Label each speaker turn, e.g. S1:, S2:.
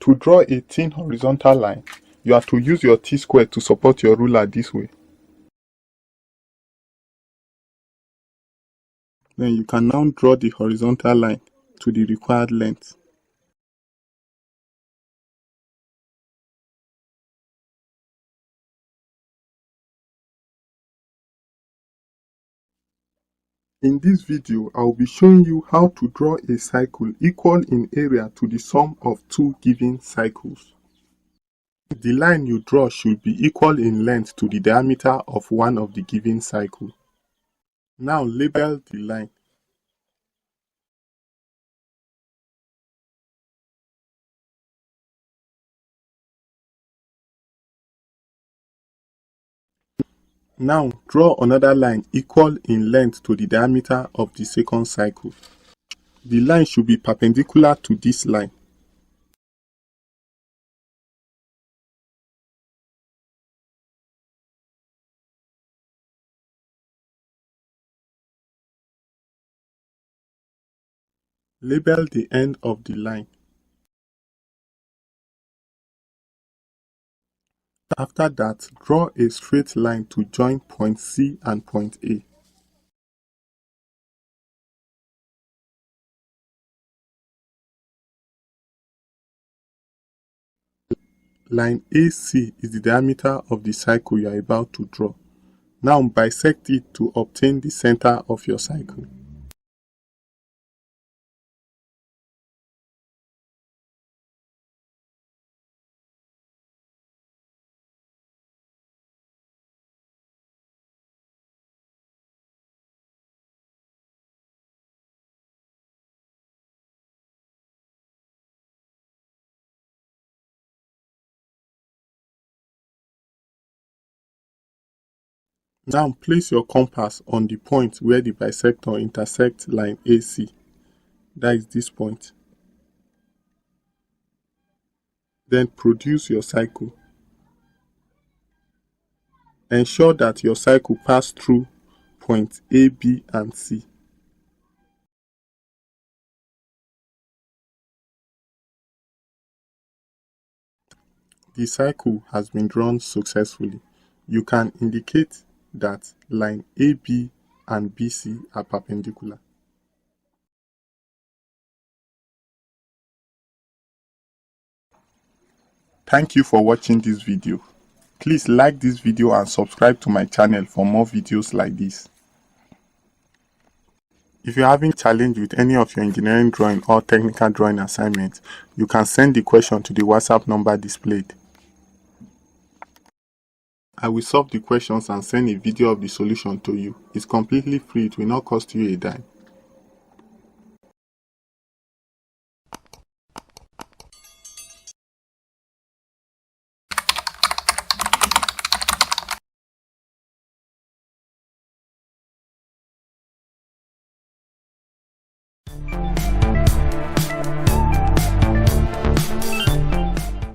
S1: To draw a thin horizontal line, you have to use your T-square to support your ruler this way. Then you can now draw the horizontal line to the required length. In this video, I will be showing you how to draw a cycle equal in area to the sum of two given cycles. The line you draw should be equal in length to the diameter of one of the given cycles. Now label the line. Now draw another line equal in length to the diameter of the second cycle. The line should be perpendicular to this line. Label the end of the line. After that, draw a straight line to join point C and point A. Line AC is the diameter of the cycle you are about to draw. Now bisect it to obtain the center of your cycle. Now place your compass on the point where the bisector intersects line AC. That is this point. Then produce your cycle. Ensure that your cycle passes through points A, B, and C. The cycle has been drawn successfully. You can indicate that line AB and BC are perpendicular. Thank you for watching this video. Please like this video and subscribe to my channel for more videos like this. If you're having challenge with any of your engineering drawing or technical drawing assignments, you can send the question to the WhatsApp number displayed. I will solve the questions and send a video of the solution to you. It's completely free, it will not cost you a dime.